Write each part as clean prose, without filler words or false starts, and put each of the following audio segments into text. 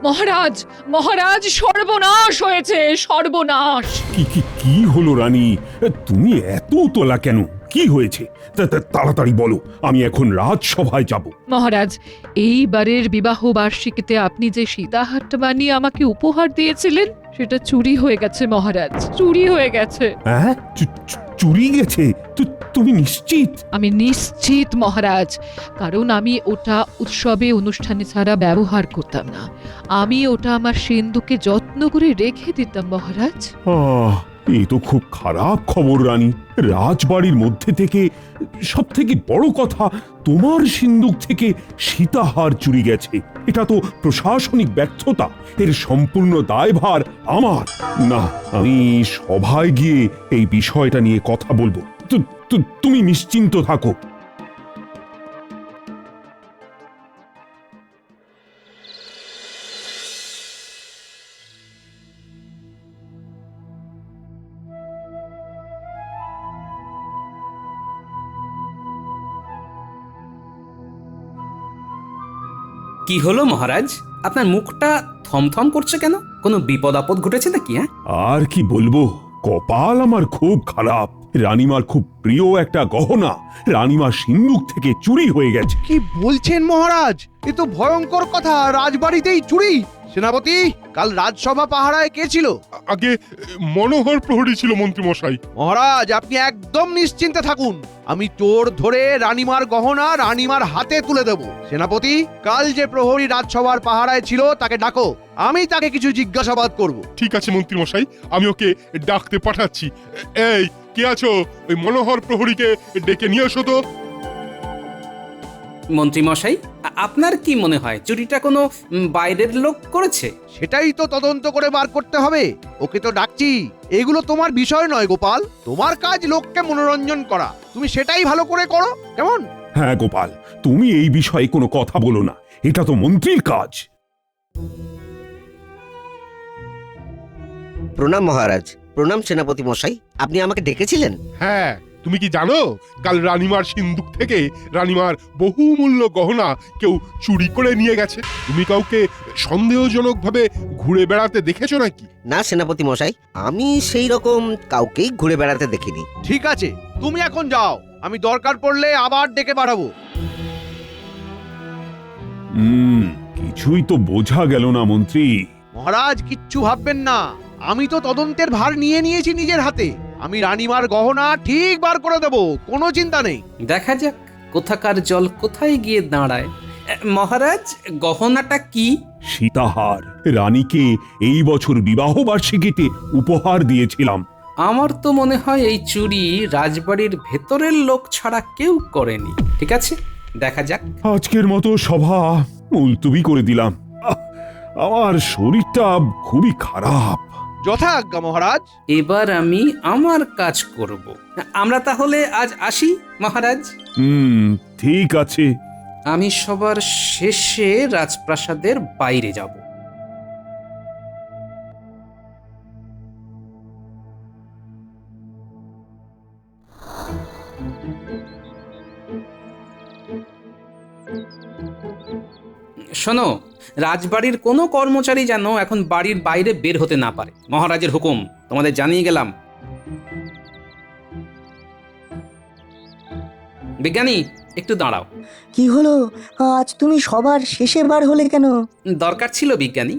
মহারাজ, মহারাজ, সর্বনাশ হয়েছে, সর্বনাশ। কি কি কি হলো রানী? তুমি এত তোলা কেন? কি হয়েছে? তাড়াতাড়ি বলো, আমি এখন রাজসভায় যাব। মহারাজ, এইবারের বিবাহ বার্ষিকীতে আপনি যে সীতাহারটা বানিয়ে আমাকে উপহার দিয়েছিলেন সেটা চুরি হয়ে গেছে মহারাজ, চুরি হয়ে গেছে। হ্যাঁ, চুরি গেছে? তুমি নিশ্চিত? আমি নিশ্চিত মহারাজ, কারণ আমি ওটা উৎসবে অনুষ্ঠানে ছাড়া ব্যবহার করতাম না। আমি ওটা আমার সিন্ধুকে যত্ন করে রেখে দিতাম মহারাজ। এই তো খুব খারাপ খবর রানী। রাজবাড়ির মধ্যে থেকে সব থেকে বড় কথা, তোমার সিন্দুক থেকে সীতাহার চুরি গেছে। এটা তো প্রশাসনিক ব্যর্থতা। এর সম্পূর্ণ দায়ভার আমার। না, আমি সভায় গিয়ে এই বিষয়টা নিয়ে কথা বলবো। তুমি নিশ্চিন্ত থাকো। কি হলো মহারাজ, আপনার মুখটা থমথম করছে কেন? কোনো বিপদ আপদ ঘটেছে নাকি? আর কি বলবো, কপাল আমার খুব খারাপ। রানীমার খুব প্রিয় একটা গহনা রানীমার সিন্দুক থেকে চুরি হয়ে গেছে। কি বলছেন মহারাজ? এ তো ভয়ঙ্কর কথা, রাজবাড়িতেই চুরি। সেনাপতি, কাল রাজসভা পাহারায় কে ছিল? আগে মনোহর প্রহরী ছিল মন্ত্রী মশাই। মহারাজ, আপনি একদম নিশ্চিন্তে থাকুন। আমি চোর ধরে রানীমার গহনা রানীমার হাতে তুলে দেব। সেনাপতি, কাল যে প্রহরী রাজসভার পাহারায় ছিল তাকে ডাকো, আমি তাকে কিছু জিজ্ঞাসাবাদ করব। ঠিক আছে মন্ত্রী মশাই, আমি ওকে ডাকতে পাঠাচ্ছি। এই, কে আছো? ওই মনোহর প্রহরীকে ডেকে নিয়ে এসো তো। মন্ত্রী মশাই, আপনার কি মনে হয় চুরিটা কোনো বাইরের লোক করেছে? সেটাই তো তদন্ত করে বার করতে হবে। ওকে তো ডাকছি। এগুলো তোমার বিষয় নয় গোপাল, তোমার কাজ লোককে মনোরঞ্জন করা। তুমি সেটাই ভালো করে করো, কেমন? হ্যাঁ গোপাল, তুমি এই বিষয়ে কোনো কথা বলো না, এটা তো মন্ত্রীর কাজ। প্রণাম মহারাজ। প্রণাম সেনাপতি মশাই, আপনি আমাকে ডেকেছিলেন? হ্যাঁ, তুমি কি জানো কাল রানীমার সিন্দুক থেকে রানীমার বহুমূল্য গহনা কেউ চুরি করে নিয়ে গেছে? তুমি কাউকে সন্দেহজনকভাবে ঘুরে বেড়াতে দেখেছো নাকি? না সেনাপতি মশাই, আমি সেই রকম কাউকেই ঘুরে বেড়াতে দেখিনি। ঠিক আছে, তুমি এখন যাও, আমি দরকার পড়লে আবার ডেকে পাঠাবো। কিছুই তো বোঝা গেল না মন্ত্রী। মহারাজ, কিচ্ছু ভাববেন না, আমি তো তদন্তের ভার নিয়ে নিয়েছি নিজের হাতে। আমি রানীমার গহনা ঠিক বার করে দেব, কোনো চিন্তা নেই। দেখা যাক কোথাকার জল কোথায় গিয়ে দাঁড়ায়। মহারাজ, গহনাটা কি? সীতাহার। রানীকে এই বছর বিবাহ বার্ষিকীতে উপহার দিয়েছিলাম। আমার তো মনে হয় এই চুরি রাজবাড়ির ভেতরের লোক ছাড়া কেউ করেনি। ঠিক আছে, দেখা যাক। আজকের মতো সভা মুলতুবি করে দিলাম। আমার শরীরটা খুবই খারাপ। যথাজ্ঞা মহারাজ। এবার আমি আমার কাজ করব। আমরা তাহলে আজ আসি মহারাজ। ঠিক আছে। আমি সবার শেষে রাজপ্রাসাদের বাইরে যাব। শোনো, রাজবাড়ির কোনো কর্মচারী যেন এখন বাড়ির বাইরে বের হতে না পারে। মহারাজের হুকুম, তোমাদের জানিয়ে গেলাম। বিজ্ঞানী, একটু দাঁড়াও। কি হলো? আজ তুমি সবার শেষে বার হলে কেন? দরকার ছিল বিজ্ঞানী।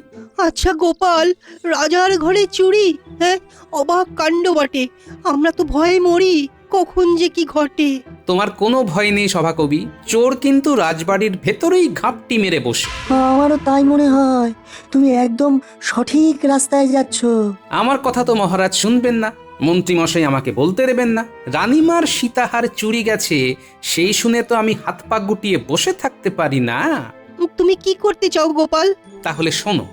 আচ্ছা গোপাল, রাজার ঘরে চুরি? হ্যাঁ, অবাক কাণ্ড বটে। আমরা তো ভয়ে মরি, কখন যে কি ঘটে। তোমার কোনো ভয় নেই সভাকবি, চোর কিন্তু রাজবাড়ির ভেতরেই ঘাপটি মেরে বসে। আমারও তাই মনে হয়। তুমি একদম সঠিক রাস্তায় যাচ্ছ। আমার কথা তো মহারাজ শুনবেন না, মন্ত্রী মশাই আমাকে বলতে দেবেন না। রানীমার সীতাহার চুরি গেছে, সেই শুনে তো আমি হাত পা গুটিয়ে বসে থাকতে পারি না। তুমি কি করতে চাও গোপাল? তাহলে শোনো।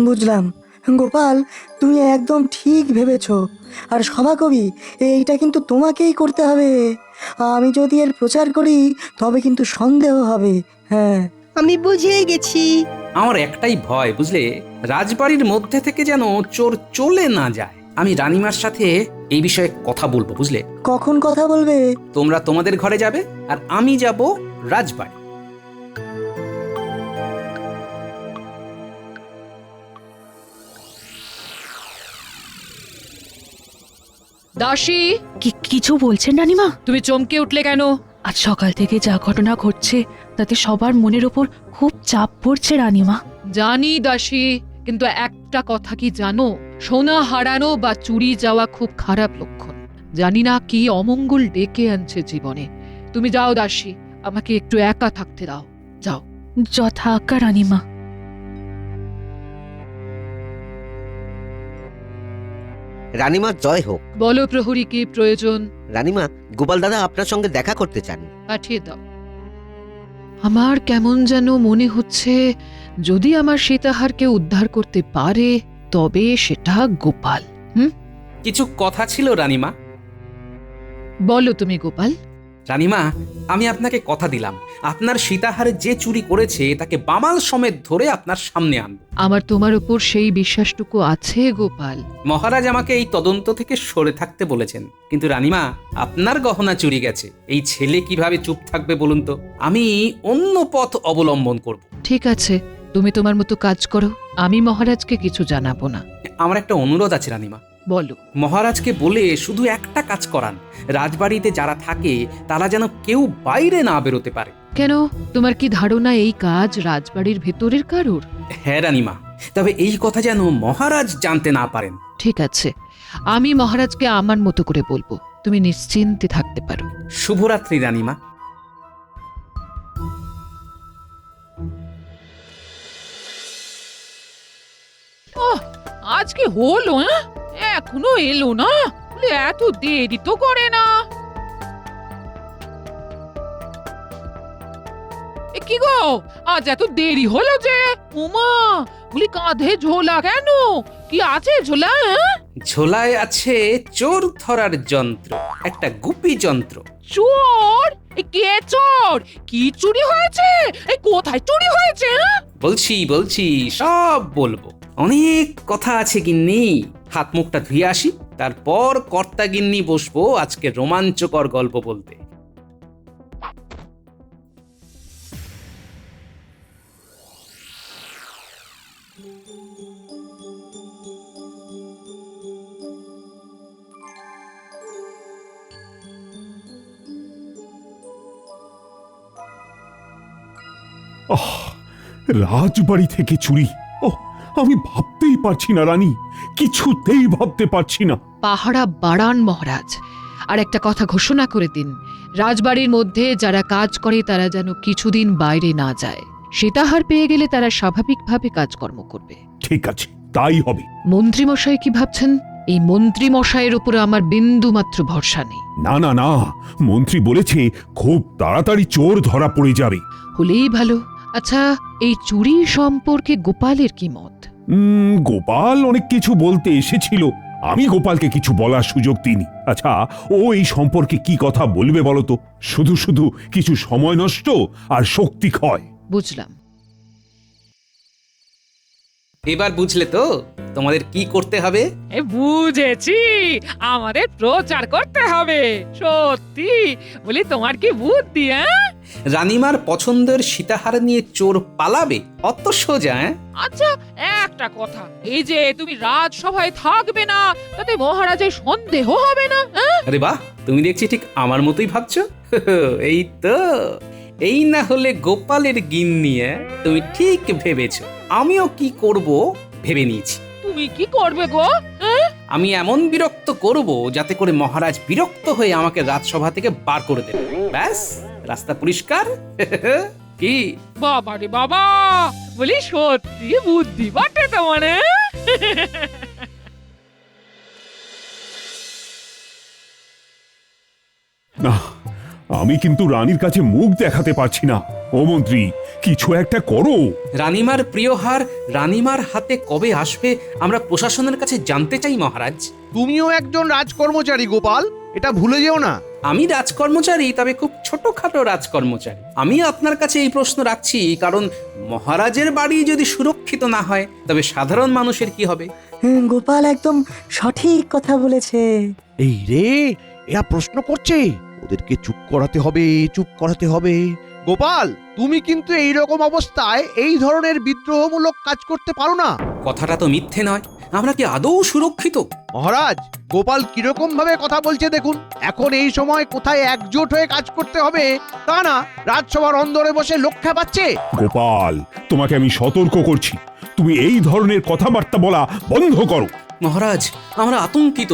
বুঝলাম গোপাল, তুমি একদম ঠিক ভেবেছ। আর সভাকবি, এইটা কিন্তু তোমাকেই করতে হবে। আমি যদি এর প্রচার করি তবে কিন্তু সন্দেহ হবে। হ্যাঁ, আমি বুঝেই গেছি। আমার একটাই ভয়, বুঝলে, রাজবাড়ির মধ্যে থেকে যেন চোর চলে না যায়। আমি রানীমার সাথে এই বিষয়ে কথা বলবো, বুঝলে। কখন কথা বলবে? তোমরা তোমাদের ঘরে যাবে আর আমি যাব রাজবাড়ি। দাসী, কিছু বলছেন রানীমা? তুমি চমকে উঠলে কেন? আজ সকাল থেকে যা ঘটনা ঘটছে তাতে সবার মনের ওপর খুব চাপ পড়ছে রানীমা। জানি দাসী, কিন্তু একটা কথা কি জানো, সোনা হারানো বা চুরি যাওয়া খুব খারাপ লক্ষণ। জানি না কি অমঙ্গল ডেকে আনছে জীবনে। তুমি যাও দাসী, আমাকে একটু একা থাকতে দাও, যাও। যথা আজ্ঞা রানীমা। রানীমা জয় হোক। বলো প্রহরী, কি প্রয়োজন? রানীমা, গোপাল দাদা আপনার সঙ্গে দেখা করতে চান। পাঠিয়ে দাও। আমার কেমন যেন মনে হচ্ছে, যদি আমার সীতাহারকে উদ্ধার করতে পারে তবে সেটা গোপাল। কিছু কথা ছিল রানীমা। বলো তুমি গোপাল। রানীমা, আমি আপনাকে কথা দিলাম, আপনার সীতাহারে যে চুরি করেছে তাকে বামাল সমেত ধরে আপনার সামনে আনব। আমার তোমার উপর সেই বিশ্বাসটুকু আছে গোপাল। মহারাজ আমাকে এই তদন্ত থেকে সরে থাকতে বলেছেন, কিন্তু রানীমা, আপনার গহনা চুরি গেছে, এই ছেলে কিভাবে চুপ থাকবে বলুন তো? আমি অন্য পথ অবলম্বন করব। ঠিক আছে, তুমি তোমার মতো কাজ করো, আমি মহারাজকে কিছু জানাবো না। আমার একটা অনুরোধ আছে রানীমা। বলো। মহারাজকে বলে শুধু একটা কাজ করান, রাজবাড়িতে যারা থাকে তারা যেন কেউ বাইরে না বেরোতে পারে। কেন, তোমার কি ধারণা এই কাজ রাজবাড়ির ভেতরের কারোর? হ্যাঁ রানীমা, তবে এই কথা যেন মহারাজ জানতে না পারেন। ঠিক আছে, আমি মহারাজকে আমার মতো করে বলবো, তুমি নিশ্চিন্তে থাকতে পারো। শুভরাত্রি রানীমা। আজকে হলো, এখনো এলো না? এত দেরি তো করে না। কি গো, আজ এত দেরি হলো যে? উমা, বলি কাঁধে ঝোলা কেন? কি আছে ঝোলা? ঝোলায় আছে চোর ধরার যন্ত্র, একটা গুপি যন্ত্র। চোর? কে চোর? কি চুরি হয়েছে? কোথায় চুরি হয়েছে? বলছি সব বলবো। অনেক কথা আছে গিন্নি, হাত মুখটা ধুয়ে আসি, তারপর কর্তা গিন্নি বসবো আজকে রোমাঞ্চকর গল্প বলতে। আহ, রাজবাড়ি থেকে চুরি! ও, আমি ভাবতেই পারছি না রানী, কিছুতেই ভাবতে পারছি না। পাহারা বাড়ান মহারাজ, আর একটা কথা ঘোষণা করে দিন, রাজবাড়ির মধ্যে যারা কাজ করে তারা যেন কিছুদিন বাইরে না যায়। সীতাহার পেয়ে গেলে তারা স্বাভাবিকভাবে কাজকর্ম করবে। ঠিক আছে, তাই হবে। মন্ত্রী মশাই কি ভাবছেন? এই মন্ত্রী মশাইয়ের উপরে আমার বিন্দু মাত্র ভরসা নেই। না না না, মন্ত্রী বলেছে খুব তাড়াতাড়ি চোর ধরা পড়ে যাবে। হলেই ভালো। আচ্ছা, এই চুরি সম্পর্কে গোপালের কি মত? গোপাল অনেক কিছু বলতে এসেছিল, আমি গোপালকে কিছু বলার সুযোগ দিইনি। আচ্ছা, ও এই সম্পর্কে কি কথা বলবে বলো তো? শুধু শুধু কিছু সময় নষ্ট আর শক্তি ক্ষয়। বুঝলাম। এবার বুঝলে তো তোমাদের কি করতে হবে? বুঝেছি, আমাদের প্রচার করতে হবে। সত্যি বলি, তোমার কি বুদ্ধি! রানীমার পছন্দের সীতাহার নিয়ে চোর পালাবে? অত সোজা? আচ্ছা, একটা কথা, এই যে তুমি রাজসভায় থাকবে না, তাতে মহারাজের সন্দেহ হবে না? আরে বাহ, তুমি দেখছি ঠিক আমার মতোই ভাবছো। এই তো, এই না হলে গোপালের গিন্নি। তুমি ঠিক ভেবেছো। আমিও কি করব ভেবে নিয়েছি। তুমি কি করবে গো? আমি এমন বিরক্ত করব যাতে করে মহারাজ বিরক্ত হয়ে আমাকে রাজসভা থেকে বার করে দেবে। ব্যাস, রাস্তা পরিষ্কার। কি বাবা রে বাবা, বলি সত্যি বুদ্ধি বটে তোমার। না, আমি কিন্তু রানীর কাছে মুখ দেখাতে পারছি না। ও মন্ত্রী, কিছু একটা করো। রানীমার প্রিয় হার রানীমার হাতে কবে আসবে আমরা প্রশাসনের কাছে জানতে চাই মহারাজ। তুমিও একজন রাজকর্মচারী গোপাল, এটা ভুলে যেও না। আমি রাজকর্মচারী, তবে খুব ছোটখাটো রাজকর্মচারী। আমি আপনার কাছে এই প্রশ্ন রাখছি কারণ মহারাজের বাড়ি যদি সুরক্ষিত না হয় তবে সাধারণ মানুষের কি হবে? গোপাল একদম সঠিক কথা বলেছে। এই রে, এরা প্রশ্ন করছে, ওদেরকে চুপ করাতে হবে, চুপ করাতে হবে। গোপাল, তুমি কিন্তু এই রকম অবস্থায় এই ধরনের বিদ্রোহমূলক কাজ করতে পারো না। কথাটা তো মিথ্যে নয়। আমরা কি আদৌ সুরক্ষিত? মহারাজ, গোপাল কিরকম ভাবে কথা বলছে দেখুন। এখন এই সময় কোথায় একজোট হয়ে কাজ করতে হবে তা না, রাজসভার অন্দরে বসে লক্ষ্য পাচ্ছে। গোপাল, তোমাকে আমি সতর্ক করছি, তুমি এই ধরনের কথাবার্তা বলা বন্ধ করো। মহারাজ, আমরা আতঙ্কিত।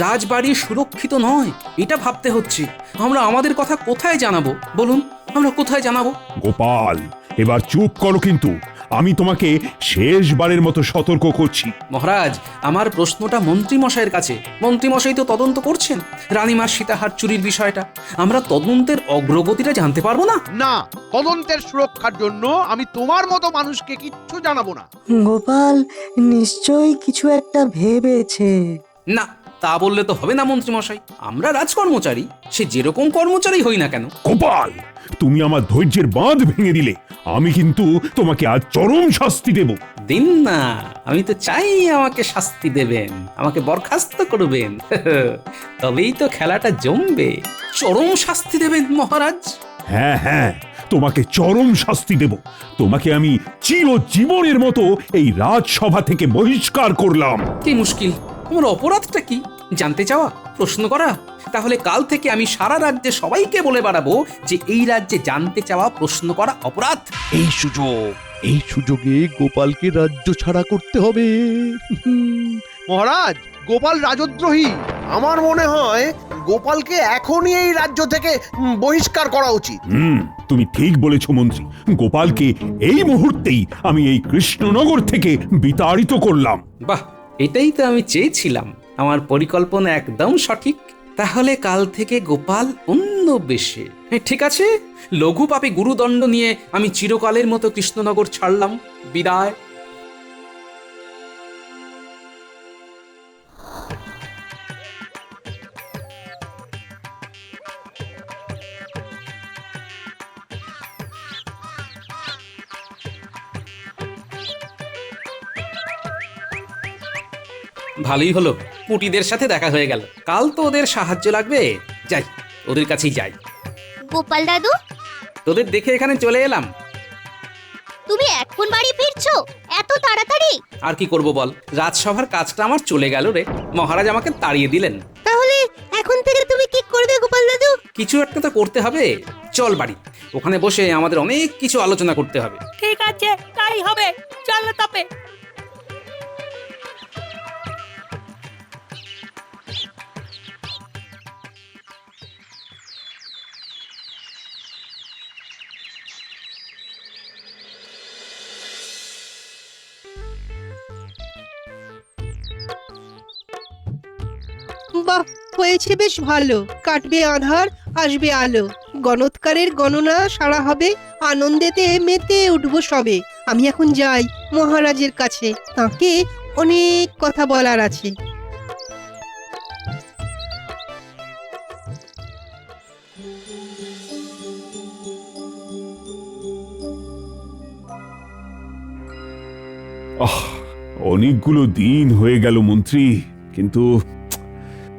রাজবাড়ি সুরক্ষিত নয়, এটা ভাবতে হচ্ছে। আমরা আমাদের কথা কোথায় জানাবো বলুন? আমরা কোথায় জানাবো? গোপাল, এবার চুপ করো, কিন্তু আমি তোমাকে শেষবারের মতো সতর্ক করছি। মহারাজ, আমার প্রশ্নটা মন্ত্রীমশাইয়ের কাছে। মন্ত্রীমশাই তো তদন্ত করছেন রানীমার সীতাহার চুরির বিষয়টা। আমরা তদন্তের অগ্রগতিটা জানতে পারবো না? না, তদন্তের সুরক্ষার জন্য আমি তোমার মতো মানুষকে কিচ্ছু জানাবো না। গোপাল নিশ্চয়ই কিছু একটা ভেবেছে। না, তা বললে তো হবে না মন্ত্রীমশাই। আমরা রাজকর্মচারী, সে যেরকম কর্মচারী হই না কেন। গোপাল, তুমি আমার ধৈর্যের বাঁধ ভেঙে দিলে। আমি কিন্তু তোমাকে আজ চরম শাস্তি দেব। দিন না, আমি তো চাই আমাকে শাস্তি দেবেন, আমাকে বরখাস্ত করবেন। তবেই তো খেলাটা জমবে। চরম শাস্তি দেবেন মহারাজ? হ্যাঁ হ্যাঁ, তোমাকে চরম শাস্তি দেব। তোমাকে আমি চিরজীবনের মতো এই রাজসভা থেকে বহিষ্কার করলাম। কি মুশকিল, আমার অপরাধটা কি জানতে চাওয়া, প্রশ্ন করা? তাহলে কাল থেকে আমি সারা রাজ্যে সবাইকে বলে বেড়াবো যে এই রাজ্যে জানতে চাওয়া, প্রশ্ন করা অপরাধ। এই সুযোগে গোপালকে রাজ্য ছাড়া করতে হবে। মহারাজ, গোপাল রাজদ্রোহী। আমার মনে হয় গোপালকে এখনই এই রাজ্য থেকে বহিষ্কার করা উচিত। তুমি ঠিক বলেছ মন্ত্রী। গোপালকে এই মুহূর্তেই আমি এই কৃষ্ণনগর থেকে বিতাড়িত করলাম। বাহ, এটাই তো আমি চেয়েছিলাম। আমার পরিকল্পনা একদম সঠিক। তাহলে কাল থেকে গোপাল অন্য বেশে। ঠিক আছে, লঘু পাপে গুরুদণ্ড নিয়ে আমি চিরকালের মতো কৃষ্ণনগর ছাড়লাম। বিদায়। ভালোই হলো, পুটিদের সাথে দেখা হয়ে গেল। কাল তো ওদের সাহায্য লাগবে। যাই, ওদের কাছেই যাই। গোপাল দাদু, তোদের দেখে এখানে চলে এলাম। তুমি এখন বাড়ি ফিরছো এত তাড়াতাড়ি? আর কি করব বল, রাজসভার কাজটা আমার চলে গেল রে। মহারাজ আমাকে তাড়িয়ে দিলেন। তাহলে এখন থেকে তুমি কি করবে গোপাল দাদু? কিছু একটা তো করতে হবে। চল বাড়ি, ওখানে বসে আমাদের অনেক কিছু আলোচনা করতে হবে। ঠিক আছে, তাই হবে। চলো তবে। বাহ, হয়েছে বেশ ভালো। কাটবে আধার, আসবে আলো। গণৎকারের গণনা সারা হবে, আনন্দেতে মেতে উঠবো সবে। আমি এখন যাই মহারাজের কাছে, তাকে অনেক কথা বলার আছে। অনেকগুলো দিন হয়ে গেল মন্ত্রী, কিন্তু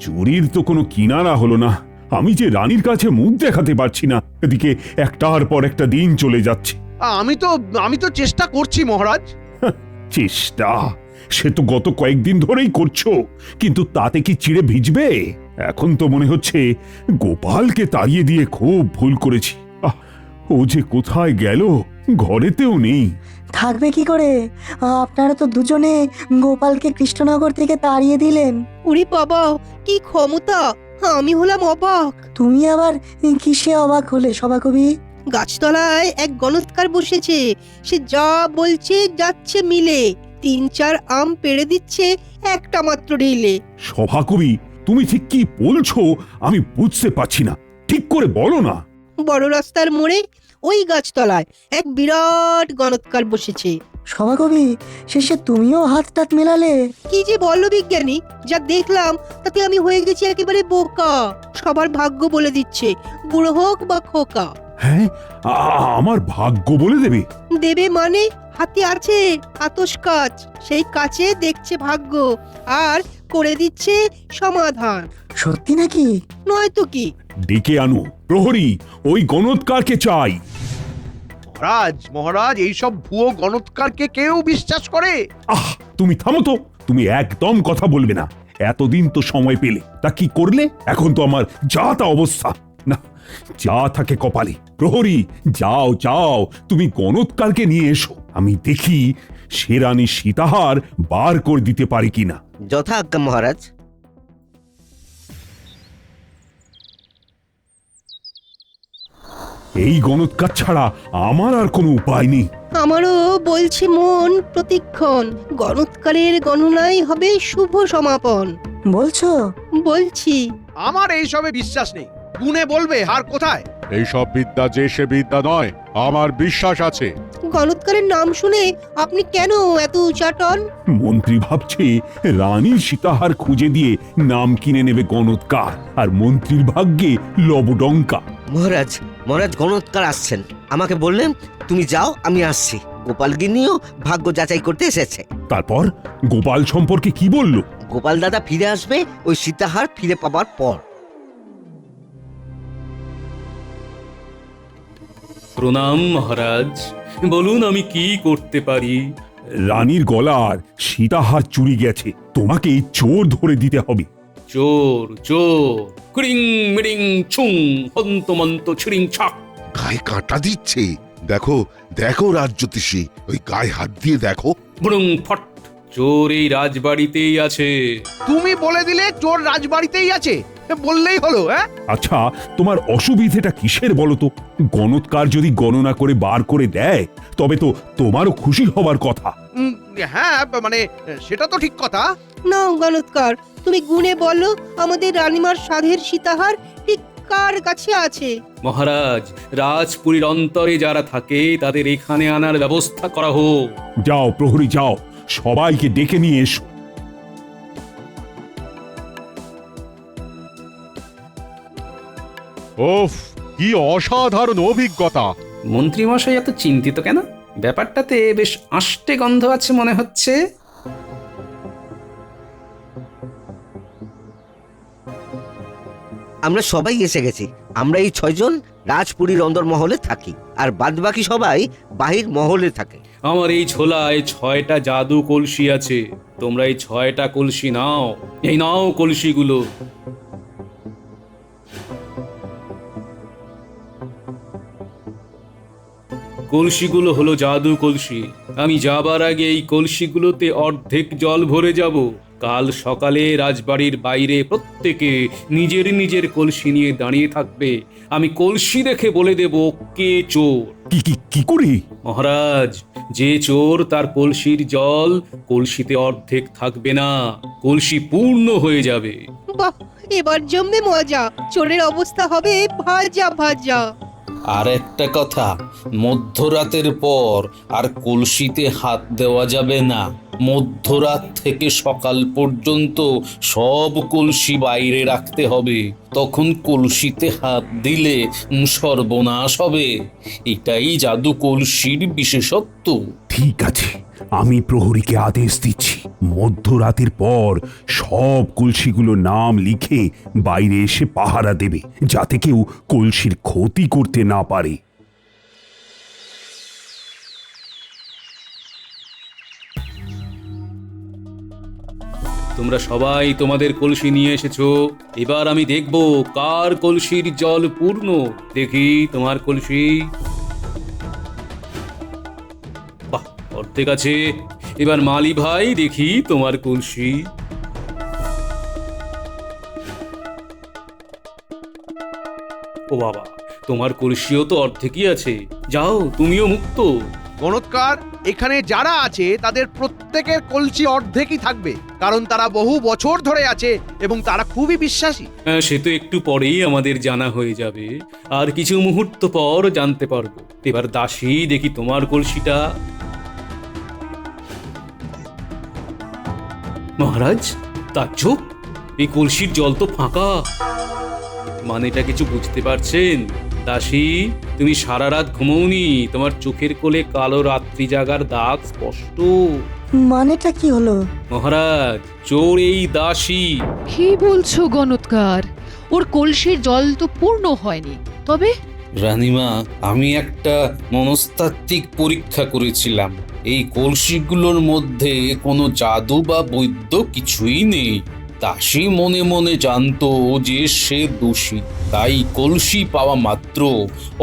চুরির তো কোনো কিনারা হলো না। আমি যে রানীর কাছে মুখ দেখাতে পারছি না, এদিকে একটার পর একটা দিন চলে যাচ্ছে। আমি তো চেষ্টা করছি মহারাজ। চেষ্টা সে তো গত কয়েকদিন ধরেই করছো, কিন্তু তাতে কি চিড়ে ভিজবে? এখন তো মনে হচ্ছে গোপালকে তাড়িয়ে দিয়ে খুব ভুল করেছি। ও যে কোথায় গেল, ঘরেতেও নেই। থাকবে কি করে? আপনারা তো দুজনে গোপালকে কৃষ্ণনগর থেকে তাড়িয়ে দিলেন। উরি বাবা, কি ক্ষমতা! আমি হলাম অবাক। তুমি আবার কিসে অবাক হলে সভাকবি? গাছতলায় এক গণৎকার বসেছে, সে যা বলছে যাচ্ছে মিলে। 3-4 আম পেড়ে দিচ্ছে একটা মাত্র ঢিলে। সভাকবি, তুমি ঠিক কি বলছো আমি বুঝতে পারছি না, ঠিক করে বলো না। বড় রাস্তার মোড়ে ওই গাছতলায় এক বিরাট গণৎকার বসেছে। সভাকবি, শেষে তুমিও হাত টাত মেলালে? কি যে বলো বিজ্ঞানী, যা দেখলাম তাতে আমি হয়ে গেছি একেবারে বোকা। সবার ভাগ্য বলে দিচ্ছে, বুড়ো হোক বা খোকা। হ্যাঁ, আমার ভাগ্য বলে দেবে? দেবে মানে, হাতে আছে আতস কাচ, সেই কাছে দেখছে ভাগ্য আর করে দিচ্ছে সমাধান। সত্যি নাকি? নয়তো কি। ডেকে আনো প্রহরী, ওই গণৎকারকে চাই। মহারাজ, এইসব ভুয়ো গণৎকারকে কেউ বিশ্বাস করে? তুমি থামো তো, তুমি একদম কথা বলবে না। এতদিন তো সময় পেলে, তা কি করলে? এখন তো আমার যা তা অবস্থা। না, যা থাকে কপালে। প্রহরী, যাও যাও, তুমি গণৎকারকে নিয়ে এসো। আমি দেখি সে রানী সীতাহার বার করে দিতে পারি কিনা। যথা আজ্ঞা মহারাজ। এই গণৎকার ছাড়া আমার আর কোনো উপায় নেই। আমারও বলছে মন প্রতিক্ষণ, গণৎকারের গণনাই হবে শুভ সমাপন। বলছো? বলছি। আমার এইসবে বিশ্বাস নেই। গুনে বলবে হার কোথায়। এইসব বিদ্যা যে সে বিদ্যা নয়, আমার বিশ্বাস আছে। গণৎকারের নাম শুনে আপনি কেন এত উচাটন? মন্ত্রী ভাবছে রানীর সীতাহার খুঁজে দিয়ে নাম কিনে নেবে গণৎকার, আর মন্ত্রীর ভাগ্যে লবডঙ্কা। মহারাজ, মহারাজ গণৎকার আসছেন। আমাকে বললেন তুমি যাও, আমি আসছি। গোপাল গিন্নিও ভাগ্য যাচাই করতে এসেছে। তারপর গোপাল সম্পর্কে কি বলল? গোপাল দাদা ফিরে আসবে ওই সীতাহার ফিরে পাবার পর। প্রণাম মহারাজ, বলুন আমি কি করতে পারি। রানীর গলার সীতাহার চুরি গেছে, তোমাকে এই চোর ধরে দিতে হবে। চোর চোর, ক্রিং মিরিং ছুং হন্তমন্ত ছিড়িং ছাক। গায়ে কাঁটা দিচ্ছে। দেখো দেখো রাজজ্যোতিষী, ওই গায়ে হাত দিয়ে দেখো। ব্রুং ফট, চোর এই রাজবাড়িতেই আছে। তুমি বলে দিলে চোর রাজবাড়িতেই আছে, বললেই হলো। হ্যাঁ, আচ্ছা, তোমার অসুবিধেটা কিসের বলো তো? গণৎকার যদি গণনা করে বার করে দেয় তবে তো তোমারও খুশি হবার কথা। হ্যাঁ, মানে সেটা তো ঠিক কথা। না গণৎকার, তুমি গুনে বলো আমাদের রানীমার সাধের সীতাহার ঠিক কার কাছে আছে। মহারাজ, রাজপুরীর অন্তরে যারা থাকে তাদের এখানে আনার ব্যবস্থা করা হোক। যাও প্রহরী, যাও, সবাইকে ডেকে নিয়ে এসো। ওফ, কি অসাধারণ অভিজ্ঞতা! মন্ত্রী মশাই এত চিন্তিত কেন? ব্যাপারটাতে বেশ আষ্টে গন্ধ আছে মনে হচ্ছে। আমরা সবাই এসে গেছি। আমরা এই 6 জন রাজপুরীর অন্দরমহলে থাকি, আর বাদবাকি সবাই বাহির মহলে থাকে। আমার এই ঝোলায় 6টা জাদু কলসি আছে। তোমরা এই 6টা কলসি নাও। এই নাও কলসিগুলো। কলসিগুলো হলো জাদু কলসি। আমি যাবার আগে এই কলসিগুলোতে অর্ধেক জল ভরে যাব। কাল সকালে রাজবাড়ির বাইরে প্রত্যেকে নিজের নিজের কলসি নিয়ে দাঁড়িয়ে থাকবে। আমি কলসি দেখে বলে দেব কে চোর। কি করে? মহারাজ, যে চোর তার কলসির জল কলসিতে অর্ধেক থাকবে না, কলসি পূর্ণ হয়ে যাবে। বাহ, এবার জমবে মজা। চোরের অবস্থা হবে ভাজা ভাজা। আর একটা কথা, মধ্যরাতের পর আর কলসিতে হাত দেওয়া যাবে না। মধ্যরাত থেকে সকাল পর্যন্ত সব কলসি বাইরে রাখতে হবে। তখন কলসিতে হাত দিলে সর্বনাশ হবে। এটাই জাদু কলসির বিশেষত্ব। ঠিক আছে, আমি প্রহরীকে আদেশ দিচ্ছি, মধ্যরাতের পর সব কলসিগুলো নাম লিখে বাইরে এসে পাহারা দেবে, যাতে কেউ কলসির ক্ষতি করতে না পারে। তোমরা সবাই তোমাদের কলসি নিয়ে এসেছো। এবার আমি দেখব কার কলসির জল পূর্ণ। দেখি তোমার কলসি। বাহ, অর্ধেক আছে। এবার মালি ভাই, দেখি তোমার কলসি। ও বাবা, তোমার কলসিও তো অর্ধেকই আছে। যাও, তুমিও মুক্ত। গণৎকার, এখানে যারা আছে তাদের প্রত্যেকের কলসি অর্ধেকই থাকবে, কারণ তারা বহু বছর ধরে আছে এবং তারা খুবই বিশ্বাসী। সে তো একটু পরেই আমাদের জানা হয়ে যাবে। আর কিছু মুহূর্ত পর জানতে পারবো। এবার দাসী, দেখি তোমার কলসিটা। মহারাজ, তাজ্জব, এই কলসির জল তো ফাঁকা। মানেটা কিছু বুঝতে পারছেন? দাসী, তুমি সারা রাত ঘুমোওনি। তোমার চোখের কোলে কালো রাত্রি জাগার দাগ স্পষ্ট। মানেটা কি হলো? মহারাজ, চোর এই দাসী। কি বলছো গণৎকার? ওর কলসির জল তো পূর্ণ হয়নি, তবে রানীমা, আমি একটা মনস্তাত্ত্বিক পরীক্ষা করেছিলাম। এই কলসিগুলোর মধ্যে কোনো জাদু বা বৈদ্য কিছুই নেই। দাসী মনে মনে জানতো যে সে দোষী, তাই কলসি পাওয়া মাত্র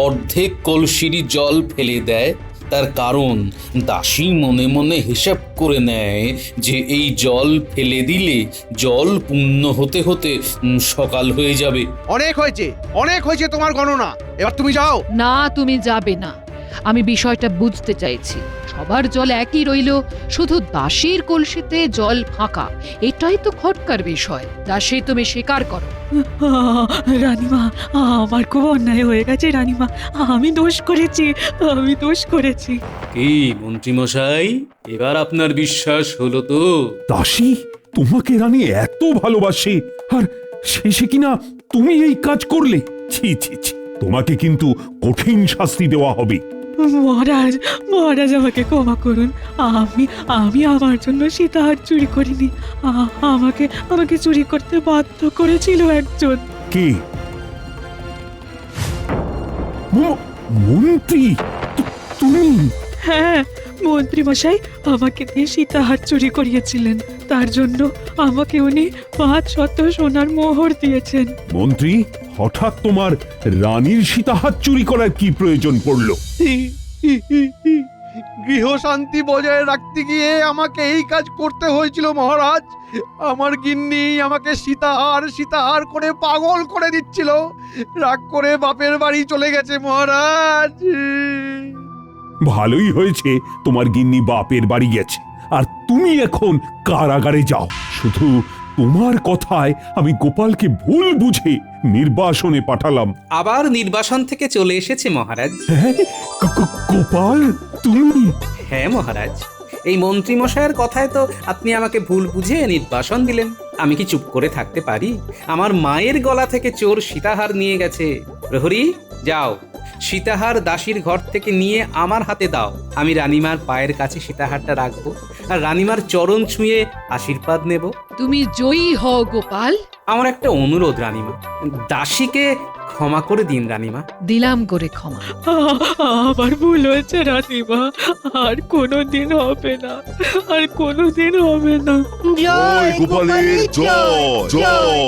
অর্ধেক কলসিরই জল ফেলে দেয়। তার কারণ দাসী মনে মনে হিসাব করে নেয় যে এই জল ফেলে দিলে জল পূর্ণ হতে হতে সকাল হয়ে যাবে। অনেক হয়েছে তোমার গণনা, এবার তুমি যাও। না, তুমি যাবে না। আমি বিষয়টা বুঝতে চাইছি। সবার জল একই রইল, শুধু দাসীর কলসিতে জল ফাঁকা। এটাই তো খটকার বিষয়। দাসী, তুমি স্বীকার করো। রানীমা, আমার খুব অন্যায় হয়ে গেছে রানীমা। আমি দোষ করেছি। কি মন্ত্রীমশাই, এবার আপনার বিশ্বাস হলো তো? দাসী তোমাকে রানী এত ভালোবাসে, আর শেষে কিনা তুমি এই কাজ করলে? ছি ছি ছি, তোমাকে কিন্তু কঠিন শাস্তি দেওয়া হবে। মহারাজ আমাকে ক্ষমা করুন। আমি আমার জন্য সীতাহার চুরি করিনি। আমাকে চুরি করতে বাধ্য করেছিল একজন। কে? মন্ত্রী? তুমি? হ্যাঁ, মন্ত্রী মশাই আমাকে দিয়ে সীতাহার চুরি করিয়েছিলেন। তার জন্য আমাকে উনি 500 সোনার মোহর দিয়েছেন। মন্ত্রী, হঠাৎ তোমার রানীর সীতাহার চুরি করার কি প্রয়োজন পড়লো? গৃহশান্তি বজায় রাখতে গিয়ে আমাকে এই কাজ করতে হয়েছিল মহারাজ। আমার গিন্নি আমাকে সীতাহার করে পাগল করে দিচ্ছিল। রাগ করে বাপের বাড়ি চলে গেছে মহারাজ। ভালোই হয়েছে তোমার গিন্নি বাপের বাড়ি গেছে, আর তুমি এখন কারাগারে যাও। শুধু তোমার কথায় আমি গোপালকে ভুল বুঝে নির্বাসনে পাঠালাম। আবার নির্বাসন থেকে চলে এসেছে মহারাজ। হ্যাঁ, গোপাল তুমি? হ্যাঁ মহারাজ, এই মন্ত্রী মশাইয়ের কথায় তো আপনি আমাকে ভুল বুঝে নির্বাসন দিলেন। আমি কি চুপ করে থাকতে পারি? আমার মায়ের গলা থেকে চোর সীতাহার নিয়ে গেছে। প্রহরী, যাও, সীতাহার দাসীর ঘর থেকে নিয়ে আমার হাতে দাও। আমি রানীমার পায়ের কাছে সীতাহারটা রাখবো, আর রানীমার চরণ ছুঁয়ে আশীর্বাদ নেব। তুমি জয়ী হও গোপাল। আমার একটা অনুরোধ রানীমা, দাসীকে ক্ষমা করে দিন রানীমা। দিলাম করে ক্ষমা। আমার ভুল হয়েছে রানীমা, আর কোনোদিন হবে না। জয় গোপালের জয় জয়।